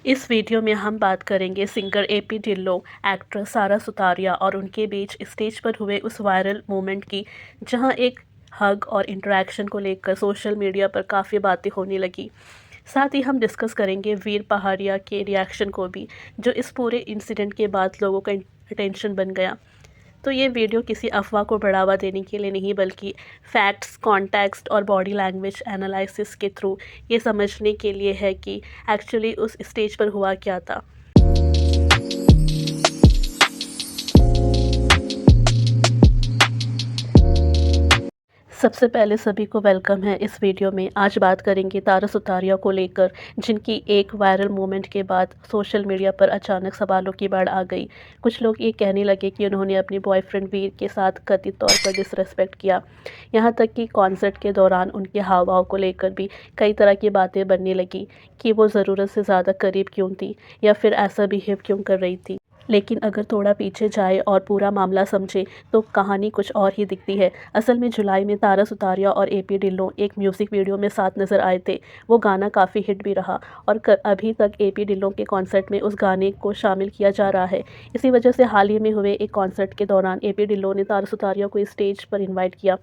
इस वीडियो में हम बात करेंगे सिंगर एपी ढिल्लों, एक्ट्रेस सारा सुतारिया और उनके बीच स्टेज पर हुए उस वायरल मोमेंट की, जहां एक हग और इंटरेक्शन को लेकर सोशल मीडिया पर काफ़ी बातें होने लगी। साथ ही हम डिस्कस करेंगे वीर पहाड़िया के रिएक्शन को भी, जो इस पूरे इंसिडेंट के बाद लोगों का अटेंशन बन गया। तो ये वीडियो किसी अफ़वाह को बढ़ावा देने के लिए नहीं, बल्कि फैक्ट्स, कॉन्टेक्स्ट और बॉडी लैंग्वेज एनालिसिस के थ्रू ये समझने के लिए है कि एक्चुअली उस स्टेज पर हुआ क्या था। सबसे पहले सभी को वेलकम है इस वीडियो में। आज बात करेंगे तारा सुतारिया को लेकर, जिनकी एक वायरल मोमेंट के बाद सोशल मीडिया पर अचानक सवालों की बाढ़ आ गई। कुछ लोग ये कहने लगे कि उन्होंने अपने बॉयफ्रेंड वीर के साथ कथित तौर पर डिसरेस्पेक्ट किया। यहाँ तक कि कॉन्सर्ट के दौरान उनके हाव भाव को लेकर भी कई तरह की बातें बनने लगी कि वो ज़रूरत से ज़्यादा करीब क्यों थी, या फिर ऐसा बिहेव क्यों कर रही थी। लेकिन अगर थोड़ा पीछे जाए और पूरा मामला समझे तो कहानी कुछ और ही दिखती है। असल में जुलाई में तारा सुतारिया और एपी ढिल्लों एक म्यूज़िक वीडियो में साथ नज़र आए थे। वो गाना काफ़ी हिट भी रहा और अभी तक एपी ढिल्लों के कॉन्सर्ट में उस गाने को शामिल किया जा रहा है। इसी वजह से हाल ही में हुए एक कॉन्सर्ट के दौरान एपी ढिल्लों ने तारा सुतारिया को स्टेज पर इन्वाइट किया।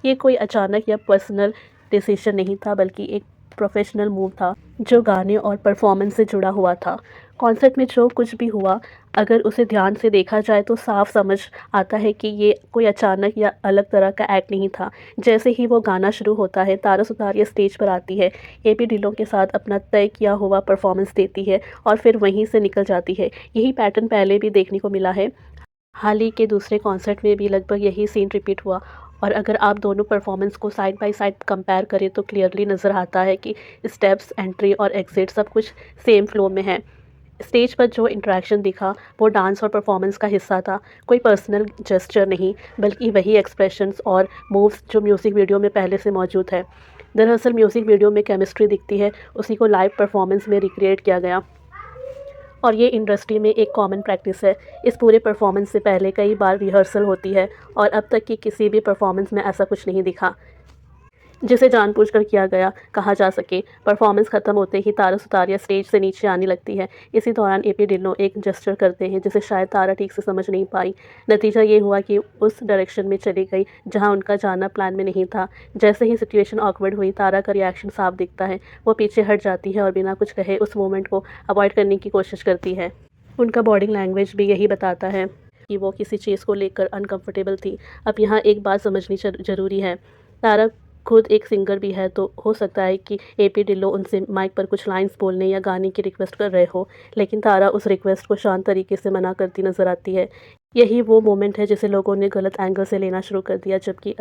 ये कोई अचानक या पर्सनल डिसीजन नहीं था, बल्कि एक प्रोफेशनल मूव था जो गाने और परफॉर्मेंस से जुड़ा हुआ था। कॉन्सर्ट में जो कुछ भी हुआ, अगर उसे ध्यान से देखा जाए तो साफ समझ आता है कि ये कोई अचानक या अलग तरह का एक्ट नहीं था। जैसे ही वो गाना शुरू होता है, तारा सुतारिया स्टेज पर आती है, एपी ढिल्लों के साथ अपना तय किया हुआ परफॉर्मेंस देती है और फिर वहीं से निकल जाती है। यही पैटर्न पहले भी देखने को मिला है। हाल ही के दूसरे कॉन्सर्ट में भी लगभग यही सीन रिपीट हुआ। और अगर आप दोनों परफॉर्मेंस को साइड बाय साइड कंपेयर करें तो क्लियरली नज़र आता है कि स्टेप्स, एंट्री और एग्जिट सब कुछ सेम फ्लो में है। स्टेज पर जो इंटरेक्शन दिखा वो डांस और परफॉर्मेंस का हिस्सा था, कोई पर्सनल जेस्चर नहीं, बल्कि वही एक्सप्रेशंस और मूव्स जो म्यूज़िक वीडियो में पहले से मौजूद है। दरअसल म्यूज़िक वीडियो में केमिस्ट्री दिखती है, उसी को लाइव परफॉर्मेंस में रिक्रिएट किया गया। और ये इंडस्ट्री में एक कॉमन प्रैक्टिस है। इस पूरे परफॉर्मेंस से पहले कई बार रिहर्सल होती है और अब तक की किसी भी परफॉर्मेंस में ऐसा कुछ नहीं दिखा जिसे जानबूझकर किया गया कहा जा सके। परफॉर्मेंस खत्म होते ही तारा सुतारिया स्टेज से नीचे आने लगती है। इसी दौरान एपी ढिल्लों एक जेस्चर करते हैं जिसे शायद तारा ठीक से समझ नहीं पाई। नतीजा ये हुआ कि उस डायरेक्शन में चली गई जहां उनका जाना प्लान में नहीं था। जैसे ही सिचुएशन ऑकवर्ड हुई, तारा का रिएक्शन साफ दिखता है। वो पीछे हट जाती है और बिना कुछ कहे उस मोमेंट को अवॉइड करने की कोशिश करती है। उनका बॉडी लैंग्वेज भी यही बताता है कि वो किसी चीज़ को लेकर अनकंफर्टेबल थी। अब यहाँ एक बात समझनी ज़रूरी है, तारा खुद एक सिंगर भी है, तो हो सकता है कि एपी ढिल्लों उनसे माइक पर कुछ लाइंस बोलने या गाने की रिक्वेस्ट कर रहे हो, लेकिन तारा उस रिक्वेस्ट को शांत तरीके से मना करती नज़र आती है। यही वो मोमेंट है जिसे लोगों ने गलत एंगल से लेना शुरू कर दिया, जबकि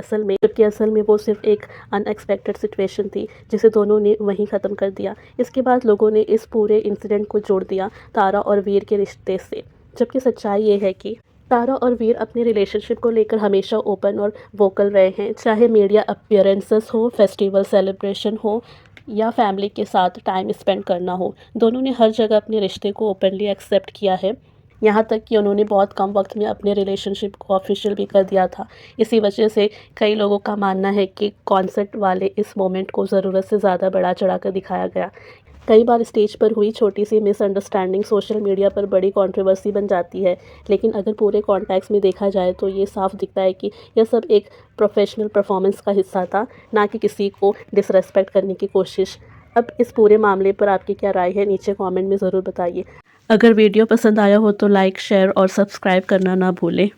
असल में वो सिर्फ एक अनएक्सपेक्टेड सिचुएशन थी जिसे दोनों ने वहीं ख़त्म कर दिया। इसके बाद लोगों ने इस पूरे इंसिडेंट को जोड़ दिया तारा और वीर के रिश्ते से, जबकि सच्चाई ये है कि तारा और वीर अपने रिलेशनशिप को लेकर हमेशा ओपन और वोकल रहे हैं। चाहे मीडिया अपीयरेंसेस हो, फेस्टिवल सेलिब्रेशन हो या फैमिली के साथ टाइम स्पेंड करना हो, दोनों ने हर जगह अपने रिश्ते को ओपनली एक्सेप्ट किया है। यहाँ तक कि उन्होंने बहुत कम वक्त में अपने रिलेशनशिप को ऑफिशियल भी कर दिया था। इसी वजह से कई लोगों का मानना है कि कॉन्सर्ट वाले इस मोमेंट को ज़रूरत से ज़्यादा बढ़ा चढ़ा कर दिखाया गया। कई बार स्टेज पर हुई छोटी सी मिसअंडरस्टैंडिंग सोशल मीडिया पर बड़ी कंट्रोवर्सी बन जाती है, लेकिन अगर पूरे कॉन्टेक्स्ट में देखा जाए तो ये साफ दिखता है कि यह सब एक प्रोफेशनल परफॉर्मेंस का हिस्सा था, ना कि किसी को डिसरेस्पेक्ट करने की कोशिश। अब इस पूरे मामले पर आपकी क्या राय है, नीचे कमेंट में ज़रूर बताइए। अगर वीडियो पसंद आया हो तो लाइक, शेयर और सब्सक्राइब करना ना भूलें।